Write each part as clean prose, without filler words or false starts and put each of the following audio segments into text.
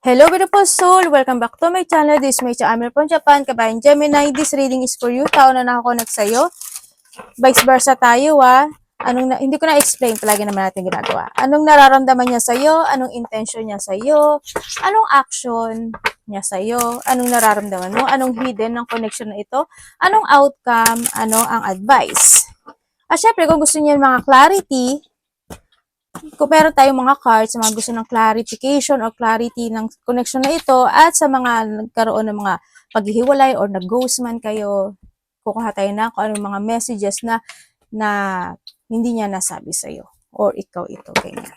Hello beautiful soul! Welcome back to my channel. This is Meicha Amir from Japan. Kabayan Gemini, this reading is for you. Tao na nakakonect sa'yo. Vice versa tayo hindi ko na-explain, palagi naman natin ginagawa. Anong nararamdaman niya sa'yo? Anong intention niya sa'yo? Anong action niya sa'yo? Anong nararamdaman mo? Anong hidden ng connection na ito? Anong outcome? Ano ang advice? At syempre, kung gusto niyo mga clarity, kung meron tayong mga cards, mga gusto ng clarification or clarity ng connection na ito, at sa mga nagkaroon ng mga paghihiwalay or nag-ghost man kayo, kukuha tayo na kung anong mga messages na hindi niya nasabi sa'yo or ikaw ito, ganyan.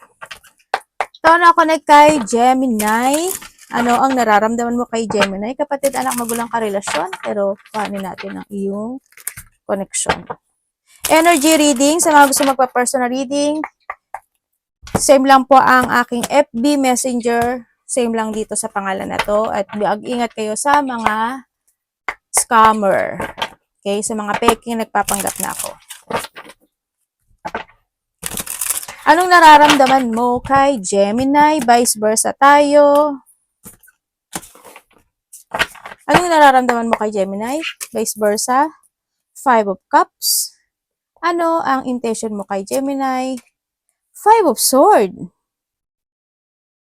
Ito na connect kay Gemini. Ano ang nararamdaman mo kay Gemini? Kapatid, anak, magulang karelasyon, pero paano natin ang iyong connection. Energy reading, sa mga gusto magpa-personal reading, same lang po ang aking FB Messenger. Same lang dito sa pangalan na to. At mag-ingat kayo sa mga scammer. Okay? Sa mga peking nagpapanggap na ako. Anong nararamdaman mo kay Gemini? Vice versa tayo. Anong nararamdaman mo kay Gemini? Vice versa. 5 of Cups. Ano ang intention mo kay Gemini? 5 of Swords.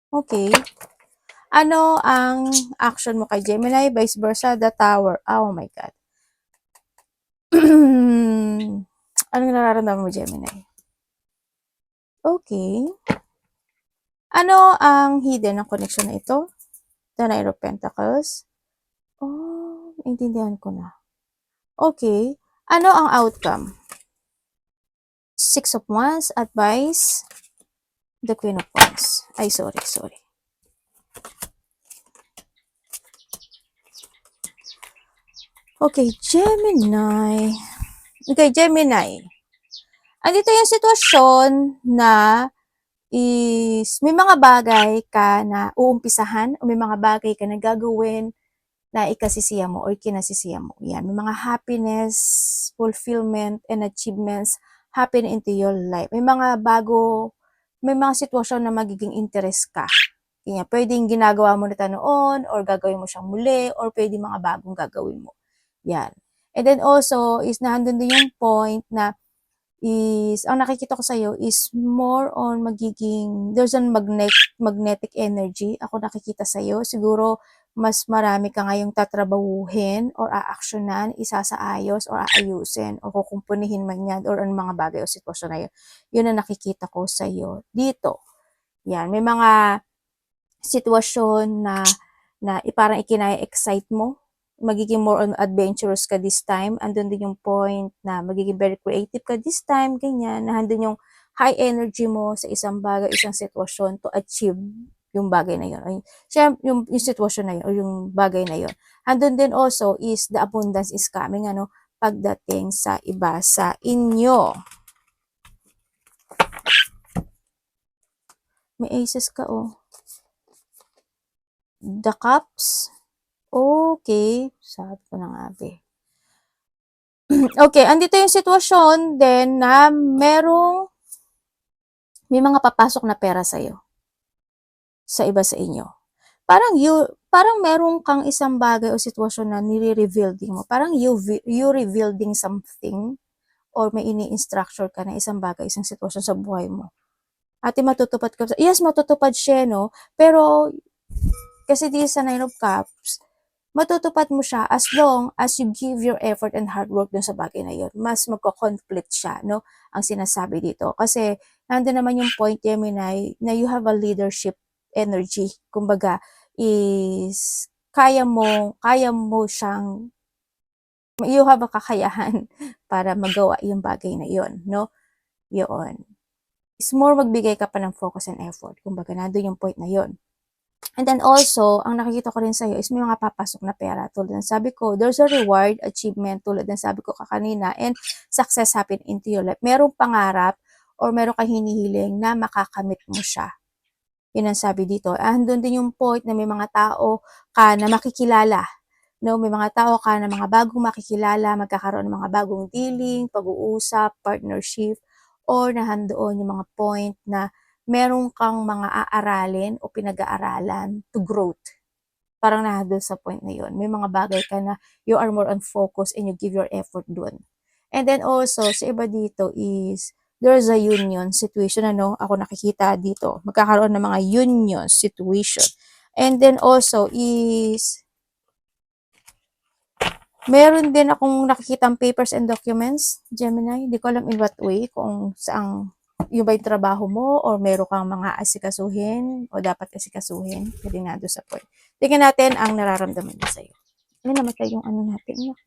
Okay. Ano ang action mo kay Gemini? Vice versa, the Tower. Oh my God. Anong nararamdaman mo, Gemini? Okay. Ano ang hidden ng connection na ito? The Nine of Pentacles. Oh, intindihan ko na. Okay. Ano ang outcome? 6 of Wands, advice. The Queen of Wands. Ay, sorry. Okay, Gemini. Okay, Gemini. Andito yung sitwasyon na may mga bagay ka na uumpisahan o may mga bagay ka na gagawin na ikasisiya mo or kinasisiya mo. Yan, may mga happiness, fulfillment, and achievements happen into your life. May mga sitwasyon na magiging interest ka. Kanya, pwedeng ginagawa mo na noon or gagawin mo siyang muli or pwedeng mga bagong gagawin mo. Yan. And then also, is nandun din yung point na ang nakikita ko sa'yo is more on there's a magnetic energy. Ako nakikita sa'yo. Siguro, mas marami ka ngayong tatrabahuhin or aaksyonan, isasaayos or aayusin o kukumpunihin man yan or ang mga bagay o sitwasyon na yun. Yun ang nakikita ko sa'yo dito. Yan. May mga sitwasyon na parang ikinaya-excite mo, magiging more on adventurous ka this time. Andun din yung point na magiging very creative ka this time, ganyan. Nandun yung high energy mo sa isang bagay, isang sitwasyon to achieve yung bagay na yun. Yung sitwasyon na yun or yung bagay na yun. Andun din also is the abundance is coming, pagdating sa iba sa inyo. May aces ka, oh. The Cups. Okay. Sabi ko na nga, be. Okay, andito yung sitwasyon din na may mga papasok na pera sa'yo. Sa iba sa inyo. Parang meron kang isang bagay o sitwasyon na nire-reveal din mo. Parang you reveal din something or may ini-instructure ka na isang bagay, isang sitwasyon sa buhay mo. Ate, matutupad ka. Yes, matutupad siya, no? Pero, kasi di sa Nine of Cups, matutupad mo siya as long as you give your effort and hard work dun sa bagay na yun. Mas magko-complete siya, no? Ang sinasabi dito. Kasi, nandun naman yung point, Gemini, na you have a leadership energy. Kumbaga, is, kaya mo siyang, you have a kakayahan para magawa yung bagay na yun, no? Yun. Is more magbigay ka pa ng focus and effort. Kumbaga, nandun yung point na yun. And then also, ang nakikita ko rin sa'yo is may mga papasok na pera. Tulad ng sabi ko, there's a reward, achievement, tulad ng sabi ko kanina, and success happen into your life. Merong pangarap or meron kang hinihiling na makakamit mo siya. Yun ang sabi dito. Andun din yung point na may mga tao ka na makikilala. No, may mga tao ka na mga bagong makikilala, magkakaroon ng mga bagong dealing, pag-uusap, partnership, or nahandoon yung mga point na meron kang mga aaralin o pinag-aaralan to growth. Parang nandun sa point na yun. May mga bagay ka na you are more on focus and you give your effort dun. And then also, sa iba dito is, there's a union situation, ano, ako nakikita dito. Magkakaroon ng mga union situation. And then also is, meron din akong nakikitang papers and documents, Gemini. Hindi ko alam in what way, kung saang, yung ba yung trabaho mo, or meron kang mga asikasuhin, o dapat asikasuhin. Pwede nga doon sa point. Tingnan natin ang nararamdaman niya sa'yo. Ano namatay yung ano natin, no?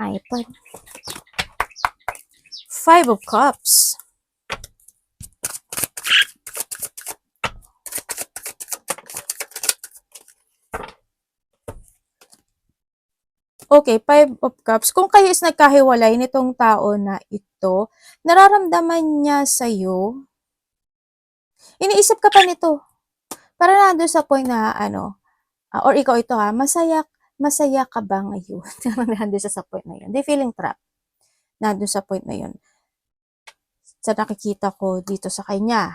iPad. 5 of Cups. Okay, 5 of Cups. Kung kayo is nagkahiwalay nitong tao na ito, nararamdaman niya sa'yo, iniisip ka pa nito. Para nandun sa point na, ano, or ikaw ito ha, masaya ka ba ngayon? Nandun sa point na yun. They feeling trapped. Nandun sa point na yun. Sa nakikita ko dito sa kanya.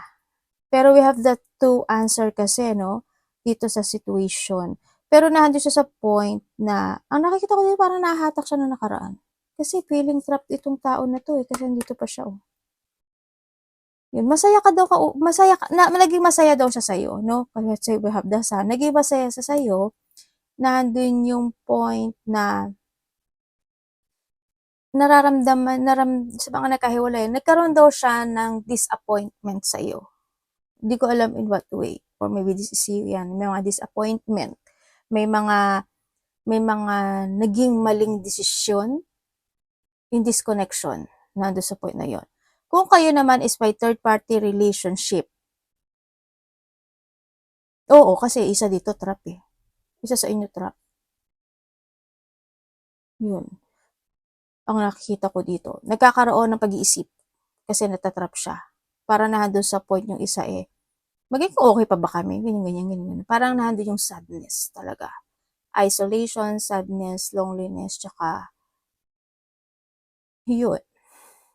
Pero we have the two answer kasi, no? Dito sa situation. Pero nandun siya sa point na, ang nakikita ko dito parang nahahatak siya na nakaraan. Kasi feeling trapped itong tao na to eh, kasi nandito pa siya oh. Yun, masaya ka daw, naging masaya daw siya sa'yo, no? Kasi let's say we have the sun, naging masaya siya sa'yo, nandun yung point na nararamdaman, sa mga nagkahiwalay, nagkaroon daw siya ng disappointment sa'yo. Hindi ko alam in what way. Or maybe this is yan, may mga disappointment. May mga naging maling desisyon in this connection. Nando sa point na yon. Kung kayo naman is by third-party relationship, oo, kasi isa dito trap eh. Isa sa inyo trap. Yun. Ang nakikita ko dito. Nagkakaroon ng pag-iisip kasi natatrap siya. Para nandun sa point yung isa eh, magiging okay pa ba kami? Ganyan. Parang nandun yung sadness talaga. Isolation, sadness, loneliness, tsaka yun.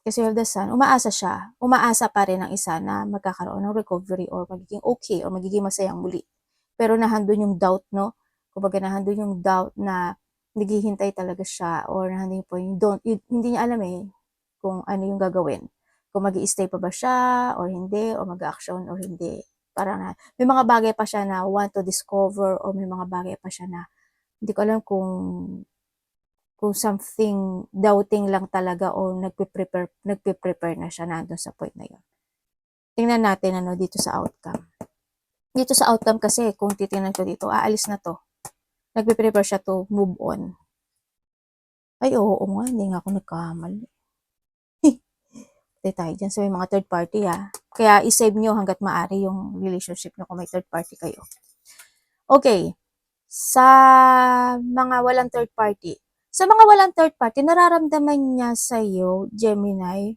Kasi with the sun, umaasa siya. Umaasa pa rin ang isa na magkakaroon ng recovery or magiging okay or magiging masayang muli. Pero nahandun yung doubt, no? Kumbaga nahandun yung doubt na naghihintay talaga siya or nahandun yung point, hindi niya alam eh kung ano yung gagawin. Kung mag-i-stay pa ba siya or hindi, or mag-action or hindi. Parang may mga bagay pa siya na want to discover or may mga bagay pa siya na hindi ko alam kung something doubting lang talaga o nagpe-prepare na siya nandun sa point na yun. Tingnan natin ano dito sa outcome. Dito sa outcome kasi, kung titingnan ko dito, aalis na to. Nagpe-prepare siya to move on. Ay, oo nga, hindi nga ako nagkamali. Patay tayo dyan sa may mga third party ha. Kaya isave nyo hanggat maaari yung relationship nyo kung may third party kayo. Okay. Sa mga walang third party, nararamdaman niya sa'yo, Gemini,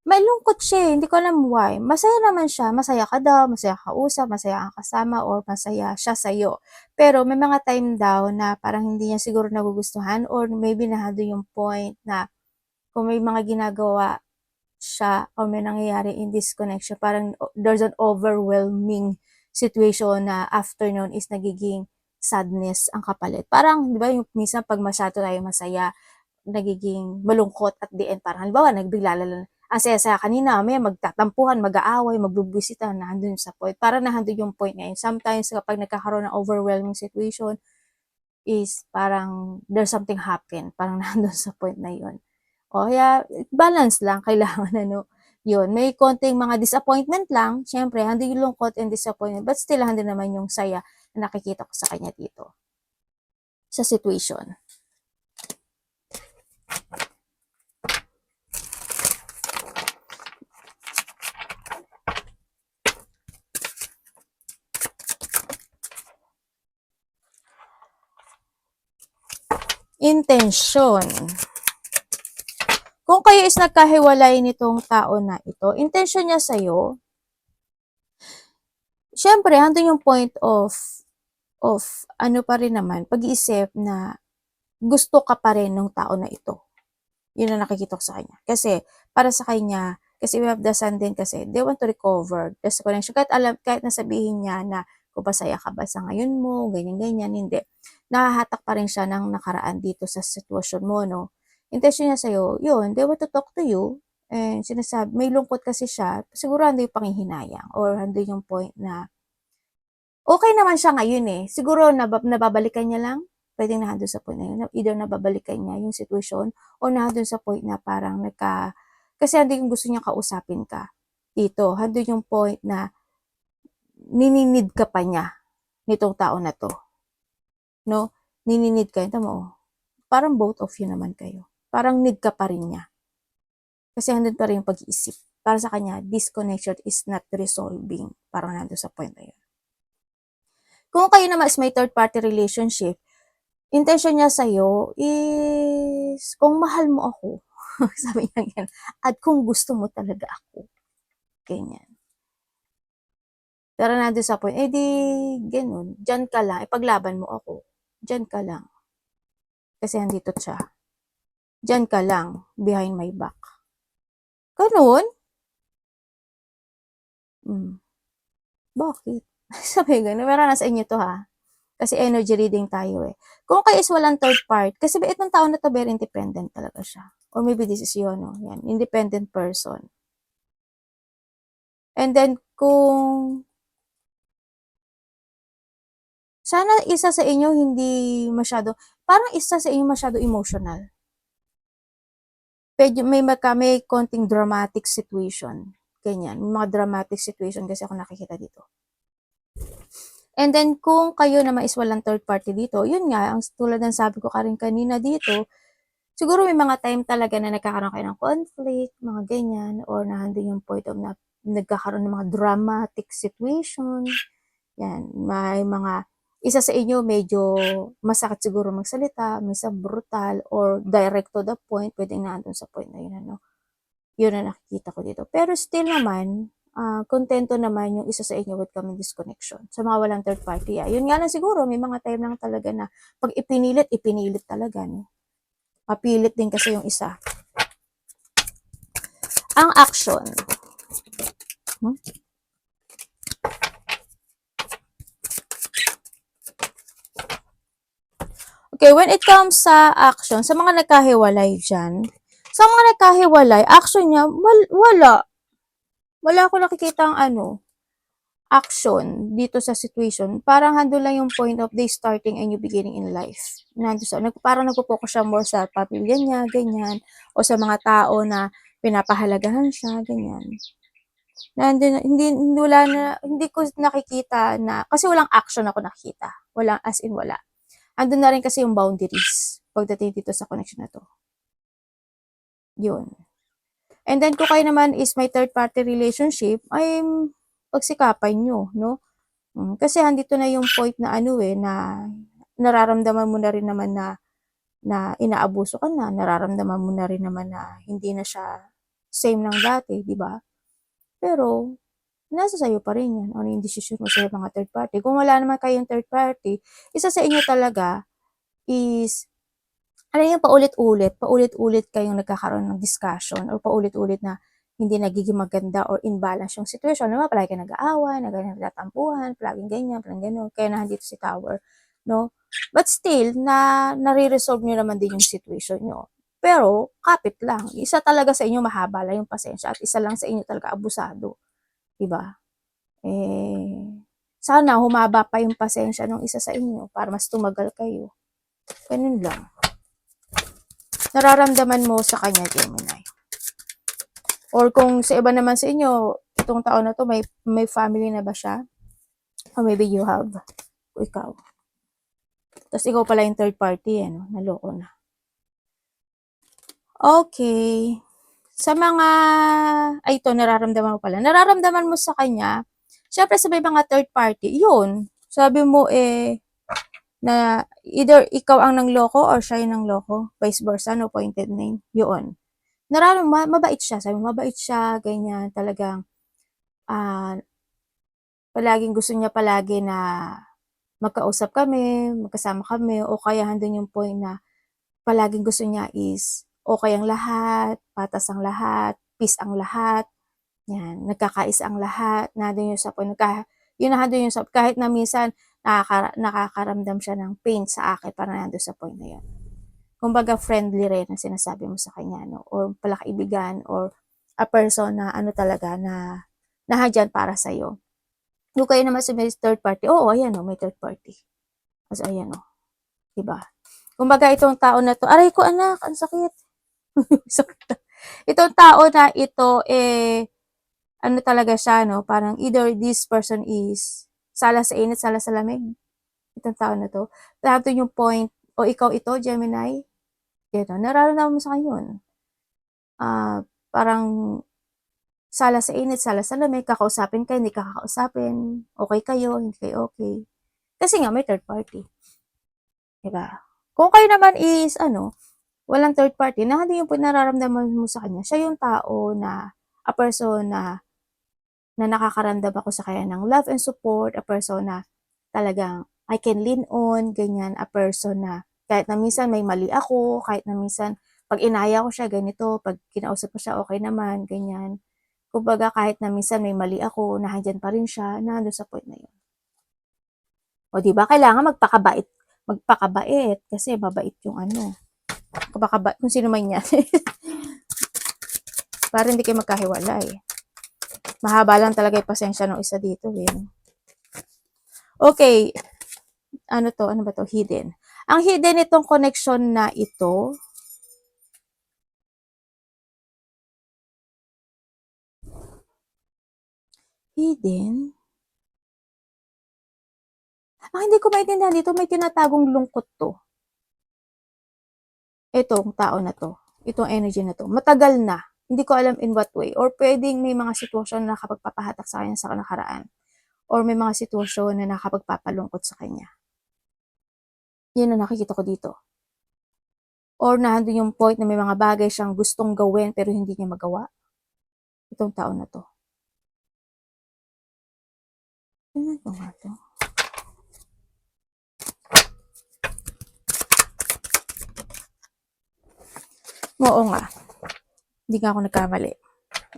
may lungkot siya hindi ko alam why. Masaya naman siya, masaya ka daw, masaya ka usap, masaya kang kasama, or masaya siya sa'yo. Pero may mga time daw na parang hindi niya siguro nagugustuhan or maybe nahado yung point na kung may mga ginagawa siya or may nangyayari in this connection, parang there's an overwhelming situation na after nun is nagiging sadness ang kapalit. Parang, di ba, yung minsan pag masyado tayo masaya, nagiging malungkot at the end. Parang, halimbawa, nagbiglalala, ang saya-saya kanina, may magtatampuhan, mag-aaway, magbubwisita, nandun sa point. Parang nandun yung point ngayon. Sometimes, kapag nagkakaroon ng overwhelming situation, is parang there's something happen. Parang nandun sa point na yun. O, kaya, balance lang, kailangan, ano, yun. May konting mga disappointment lang, syempre, handi yung lungkot and disappointment, but still, handi naman yung saya na nakikita ko sa kanya dito. Sa situation. Intensyon. Kung kayo is nagkahiwalay nitong tao na ito, intensyon niya sa'yo, syempre, handun yung point of ano pa rin naman, pag-iisip na gusto ka pa rin ng tao na ito. Yun ang nakikita ko sa kanya. Kasi, para sa kanya, Kasi we have the sun din kasi, they want to recover the connection. Kahit nasabihin niya na kung masaya ka ba sa ngayon mo, ganyan-ganyan, hindi. Nahahatak pa rin siya ng nakaraan dito sa sitwasyon mo, no? Intention niya sa'yo, yun, they want to talk to you, and sinasabi, may lungkot kasi siya, siguro andun yung panghihinayang, or andun yung point na, okay naman siya ngayon eh, siguro nababalikan niya lang, pwedeng nandun sa point na yun, either nababalikan niya yung situation, o nandun sa point na parang kasi andun yung gusto niya kausapin ka, dito, andun yung point na, nininid ka pa niya, nitong tao na to, no? Nininid ka, ito mo, parang both of you naman kayo, parang need ka pa rin niya, kasi andun pa rin yung pag-iisip, para sa kanya, this connection is not resolving, parang nandun sa point na yun. Kung kayo naman is may third party relationship, intention niya sa'yo is, kung mahal mo ako, sabi niya yan, at kung gusto mo talaga ako, ganyan. Pero nandun sa point, di, ganun, dyan ka lang, ipaglaban mo ako, dyan ka lang. Kasi andito siya. Dyan ka lang, behind my back. Ganun? Bakit? Sabi ganun, pero nasa inyo to ha. Kasi energy reading tayo eh. Kung kayo is walang third part, kasi itong tao na to very independent talaga siya. Or maybe this is you, no? Yan, independent person. And then, kung sana isa sa inyo hindi masyado, parang isa sa inyo masyado emotional. May konting dramatic situation. Ganyan, mga dramatic situation kasi ako nakikita dito. And then, kung kayo naman is walang third party dito, yun nga, ang tulad ng sabi ko karin kanina dito, siguro may mga time talaga na nagkakaroon kayo ng conflict, mga ganyan, or nandun yung point of na nagkakaroon ng mga dramatic situation. Yan, may mga, isa sa inyo medyo masakit siguro magsalita, minsan brutal, or direct to the point, pwedeng nandun sa point na yun, ano. Yun ang nakikita ko dito. Pero still naman, kontento naman yung isa sa inyo with coming disconnection. Sa mga walang third party, yun nga lang siguro, may mga time lang talaga na pag ipinilit talaga, no? Mapilit din kasi yung isa. Ang action. Okay, when it comes sa action, sa mga nagkahiwalay dyan, sa mga nagkahiwalay, action niya, wala. Wala ako nakikita ang action dito sa situation. Parang handle lang yung point of they starting a new beginning in life. Parang nagpo-focus siya more sa pamilya niya, ganyan. O sa mga tao na pinapahalagahan siya, ganyan. Hindi ko nakikita na, kasi walang action ako nakikita. Walang, as in wala. Andun na rin kasi yung boundaries pagdating dito sa connection na to. Yun. And then, kung kayo naman is may third-party relationship, ay pagsikapan nyo, no? Kasi andito na yung point na na nararamdaman mo na rin naman na inaabuso ka na, nararamdaman mo na rin naman na hindi na siya same ng dati, di ba? Pero, nasa sa'yo pa rin yan. Ano yung decision mo sa mga third party? Kung wala naman kayong third party, isa sa inyo talaga is, yung paulit-ulit kayong nagkakaroon ng discussion or paulit-ulit na hindi nagiging maganda or imbalance yung situation. Naman, palagi kayo nag-aaway, nagtatampuhan, palaging ganyan, palaging gano'n, kaya nandito si Tower, no? But still, nare-resolve nyo naman din yung situation nyo. Pero, kapit lang. Isa talaga sa inyo mahaba lang yung pasensya at isa lang sa inyo talaga abusado. Diba? Sana humaba pa yung pasensya ng isa sa inyo para mas tumagal kayo. Ganun lang. Nararamdaman mo sa kanya, Gemini. Or kung sa iba naman sa inyo, itong taon na to, may family na ba siya? Or maybe you have. O ikaw. Tapos ikaw pala yung third party, naloko na. Okay. Sa mga, ito, nararamdaman mo pala. Nararamdaman mo sa kanya, syempre sa may mga third party, yun. Sabi mo na either ikaw ang nangloko or siya yung nangloko. Vice versa, no pointed name. Yun. Mabait siya. Sabi mo, mabait siya, ganyan. Talagang, palaging gusto niya palagi na magkausap kami, magkasama kami, o kaya handun yung point na palaging gusto niya is okay ang lahat, patas ang lahat, peace ang lahat, yan, nagkakaisa ang lahat, nandun yung sa point, yun nandun yung sa, kahit na minsan, nakakaramdam siya ng pain sa akin, parang nandun sa point na yun. Kumbaga, friendly rin ang sinasabi mo sa kanya, no? Or palakaibigan, or a person na ano talaga, na nahadyan para sa'yo. Kung kayo naman sa may third party, oo, ayan o, may third party. As ayan o, diba? Kumbaga, itong tao na to, aray ko anak, ang sakit. Sakit. Itong tao na ito, ano talaga siya, no? Parang either this person is sala sa init, sala sa lamig. Itong tao na to. Lahat yung point, o ikaw ito, Gemini, gano'n, nararamdaman mo sa kanya yun. Parang sala sa init, sala sa lamig, kakausapin ka, hindi ka kakausapin, okay kayo, hindi kayo okay. Kasi nga, may third party. Diba? Kung kayo naman is, walang third party, na hindi yung nararamdaman mo sa kanya, siya yung tao na, a person na nakakaramdam ako sa kanya ng love and support, a person na talagang I can lean on, ganyan, a person na kahit na minsan may mali ako, kahit na minsan pag inaya ko siya, ganito, pag kinausap ko siya, okay naman, ganyan. Kumbaga, kahit na minsan may mali ako, nandiyan pa rin siya, nandun sa point na yun. O, di ba? Kailangan magpakabait, kasi mabait yung kung sino man yan. Para hindi kayo magkahiwalay. Mahaba lang talaga yung pasensya ng isa dito, eh. Okay. Ano ba to? Hidden. Ang hidden itong connection na ito, hidden? Hindi ko maintindihan dito, may tinatagong lungkot to. Itong tao na to, itong energy na to, matagal na. Hindi ko alam in what way. Or pwedeng may mga sitwasyon na nakapagpapahatak sa kanya sa nakaraan. Or may mga sitwasyon na nakapagpapalungkot sa kanya. Yan ang nakikita ko dito. Or nandun yung point na may mga bagay siyang gustong gawin pero hindi niya magawa. Itong tao na to. Tingnan ko nga to. Oo nga. Hindi nga ako nagkamali.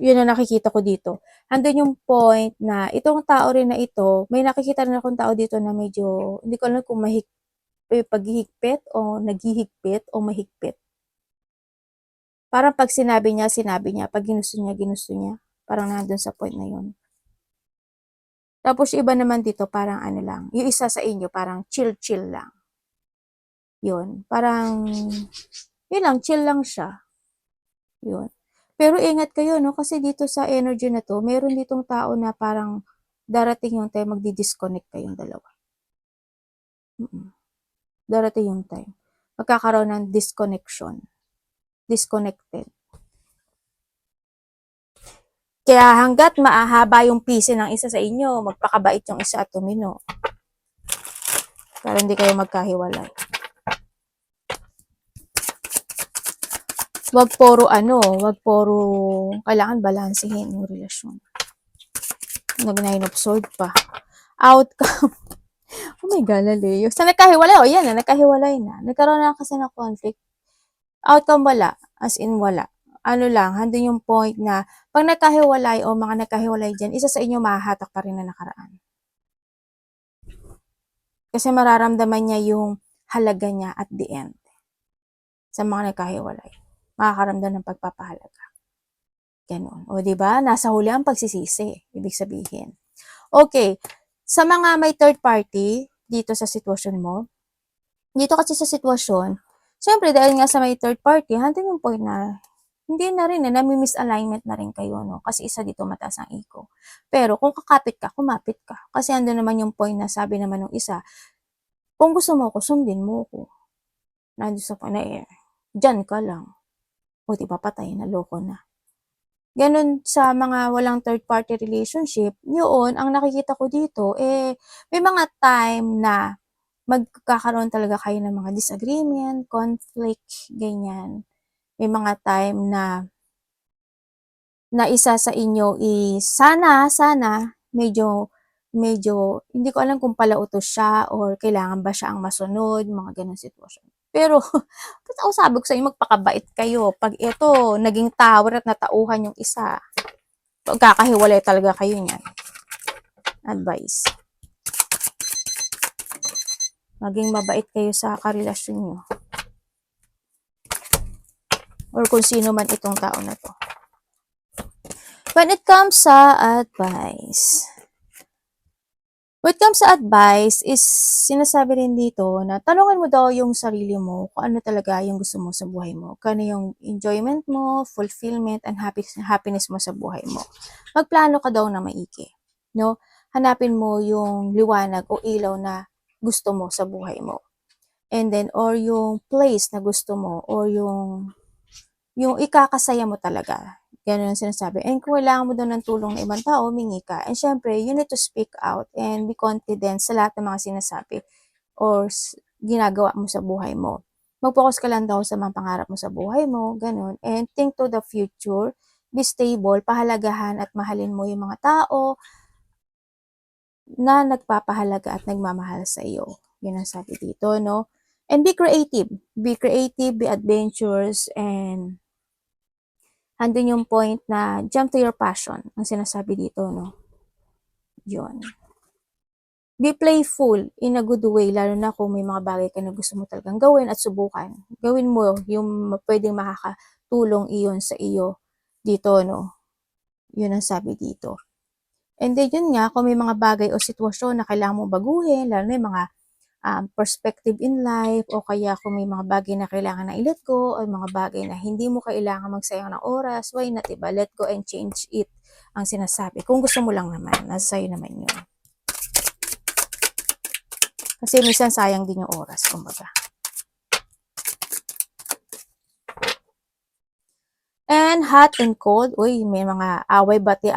Yun ang nakikita ko dito. Andun yung point na itong tao rin na ito, may nakikita rin akong tao dito na medyo, hindi ko alam kung paghihigpit o naghihigpit o mahigpit. Parang pag sinabi niya, pag ginusto niya. Parang nandun sa point na yun. Tapos iba naman dito, parang ano lang, yung isa sa inyo, parang chill lang. Yun, parang, yun lang, chill lang siya. Yun. Pero ingat kayo, no? Kasi dito sa energy na to, meron ditong tao na parang darating yung time, magdi-disconnect kayong dalawa. Darating yung time. Magkakaroon ng disconnection. Disconnected. Kaya hanggat maahaba yung pisi ng isa sa inyo, magpakabait yung isa at tumino. Para hindi kayo magkahiwalay. Wag puro kailangan balansehin yung relasyon. Nag-9 of sword pa. Outcome. Oh my God, Leo. Sa nagkahiwalay, yan na, nagkahiwalay na. Nagkaroon na kasi ng conflict. Outcome wala, as in wala. Ano lang, handun yung point na pag nagkahiwalay o mga nagkahiwalay dyan, isa sa inyo mahahatak pa rin na nakaraan. Kasi mararamdaman niya yung halaga niya at the end. Sa mga nagkahiwalay. Makakaramdam ng pagpapahalaga. Ganon. O, diba? Nasa huli ang pagsisisi. Ibig sabihin. Okay. Sa mga may third party, dito sa sitwasyon mo, dito kasi sa sitwasyon, syempre dahil nga sa may third party, handun yung point na, hindi na rin, nami-misalignment na rin kayo, no? Kasi isa dito mataas ang ego. Pero kung kakapit ka, kumapit ka. Kasi andun naman yung point na sabi naman ng isa, kung gusto mo ko, sundin mo ko. Nandun sa point na, dyan ka lang. O diba, patay na, loko na. Ganun sa mga walang third party relationship, yun, ang nakikita ko dito, may mga time na magkakaroon talaga kayo ng mga disagreement, conflict, ganyan. May mga time na isa sa inyo is sana, medyo, hindi ko alam kung palautos siya or kailangan ba siya ang masunod, mga ganun sitwasyon. Pero, kasi ako sabi ko sa inyo, magpakabait kayo. Pag ito, naging tower at natauhan yung isa, pagkakahiwalay talaga kayo niyan. Advice. Maging mabait kayo sa karelasyon nyo. Or kung sino man itong tao na to. When it comes sa advice. When it comes sa advice, is sinasabi rin dito na tanungin mo daw yung sarili mo kung ano talaga yung gusto mo sa buhay mo. Kung ano yung enjoyment mo, fulfillment, and happiness mo sa buhay mo. Magplano ka daw na maigi. No? Hanapin mo yung liwanag o ilaw na gusto mo sa buhay mo. And then, or yung place na gusto mo, or yung ikakasaya mo talaga. Ganun ang sinasabi. And kung kailangan mo daw ng tulong ng ibang tao, humingi ka. And syempre, you need to speak out and be confident sa lahat ng mga sinasabi or ginagawa mo sa buhay mo. Mag-focus ka lang daw sa mga pangarap mo sa buhay mo, ganun. And think to the future, be stable, pahalagahan at mahalin mo yung mga tao na nagpapahalaga at nagmamahal sa iyo. Yun ang sabi dito, no? And be creative. Be creative, be adventurous, and andun yung point na jump to your passion, ang sinasabi dito, no? Yun. Be playful in a good way, lalo na kung may mga bagay ka na gusto mo talagang gawin at subukan. Gawin mo yung pwedeng makakatulong iyon sa iyo dito, no? Yun ang sabi dito. And then yun nga, kung may mga bagay o sitwasyon na kailangan mo baguhin, lalo na yung mga perspective in life, o kaya kung may mga bagay na kailangan na i-let go, o mga bagay na hindi mo kailangan magsayang ng oras, why not, diba? Let go and change it, ang sinasabi. Kung gusto mo lang naman, nasa sa'yo naman yun. Kasi minsan sayang din yung oras, kumbaga. And hot and cold, uy, may mga away-bati,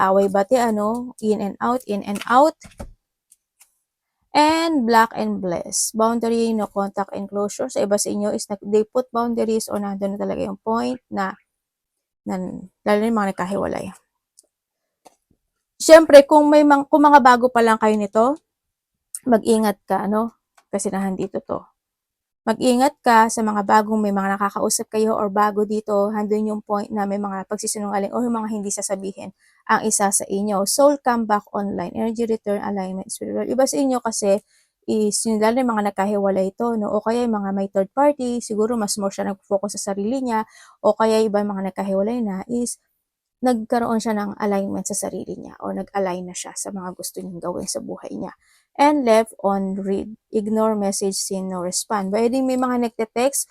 ano, in and out, in and out. And black and bless. Boundary, no contact and closure. Sa iba sa inyo is they put boundaries or nandun na talaga yung point na lalo na yung mga nagkahiwalay. Siyempre, kung mga bago pa lang kayo nito, mag-ingat ka, no? Kasi nandito to. Mag-ingat ka sa mga bagong may mga nakakausap kayo or bago dito, handun yung point na may mga pagsisinungaling o yung mga hindi sasabihin ang isa sa inyo. Soul comeback online, energy return, alignment, spiritual. Iba sa inyo kasi is yung lalo yung mga nagkahiwalay ito, no? O kaya yung mga may third party, siguro mas more siya nag-focus sa sarili niya, o kaya iba yung mga nagkahiwalay na is nagkaroon siya ng alignment sa sarili niya o nag-align na siya sa mga gusto niyang gawin sa buhay niya. And left on read. Ignore message, seen, no respond. Pwede may mga nagte-text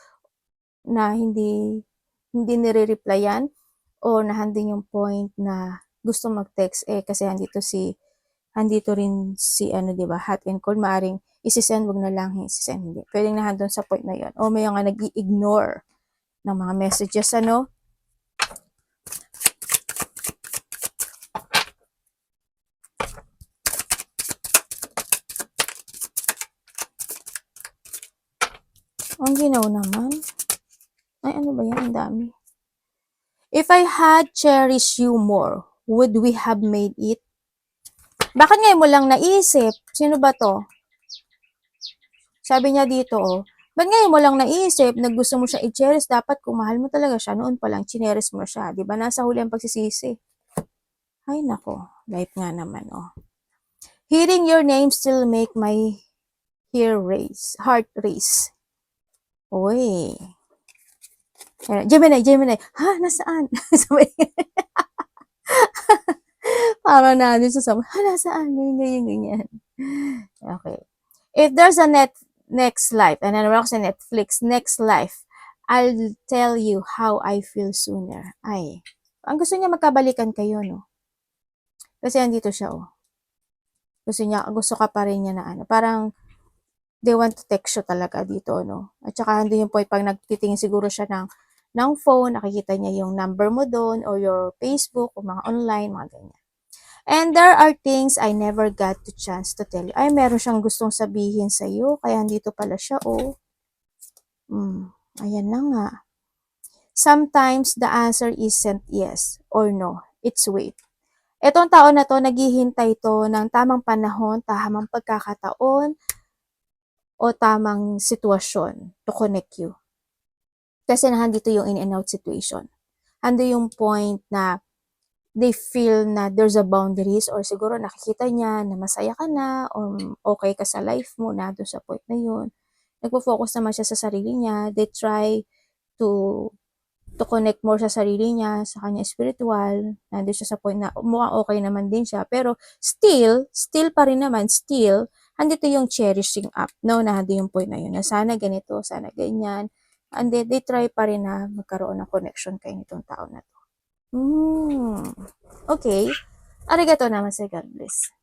na hindi nire-replyan o nahandin yung point na gusto mag-text kasi andito rin si ano, 'di ba? Hot and cold, maaring isi-send, wag na lang isi-send, hindi. Pwedeng nahandon sa point na 'yon. O may mga nag-i-ignore ng mga messages, ano? Ang ginaw naman. Ay, ano ba yan? Ang dami. If I had cherished you more, would we have made it? Bakit ngayon mo lang naisip? Sino ba to? Sabi niya dito, oh. Ba't ngayon mo lang naisip na gusto mo siya i-cherish? Dapat kung mahal mo talaga siya, noon pa lang, chineris mo siya. Diba? Nasa huli ang pagsisisi. Ay, nako. Life nga naman, oh. Hearing your name still make my heart race. Uy. Gemini. Ha? Nasaan? Parang natin sa sama. Ha? Nasaan? Ganyan. Okay. If there's a next life, and then ako sa Netflix, next life, I'll tell you how I feel sooner. Ay. Ang gusto niya magkabalikan kayo, no? Kasi andito siya, oh. Gusto ka pa rin niya na ano. Parang, they want to text you talaga dito, no? At saka andun yung point, pag nagtitingin siguro siya ng phone, nakikita niya yung number mo doon, or your Facebook, o mga online, mga ganyan. And there are things I never got the chance to tell you. Ay, meron siyang gustong sabihin sa iyo, kaya andito pala siya, oh. Ayan na nga. Sometimes the answer isn't yes or no. It's wait. Etong tao na to, naghihintay to ng tamang panahon, tamang pagkakataon, o tamang sitwasyon to connect you. Kasi nandito yung in and out situation. Ando yung point na they feel na there's a boundaries or siguro nakikita niya na masaya ka na or okay ka sa life mo na doon sa point na yun. Nagpo-focus naman siya sa sarili niya. They try to connect more sa sarili niya, sa kanya spiritual. Nandun siya sa point na mukhang okay naman din siya. Pero still pa rin naman, still, andito yung cherishing up. No, nandito yung point na yun. Na sana ganito, sana ganyan. And they try pa rin na magkaroon ng connection kayo nitong tao na to. Okay. Arigato naman sa God bless.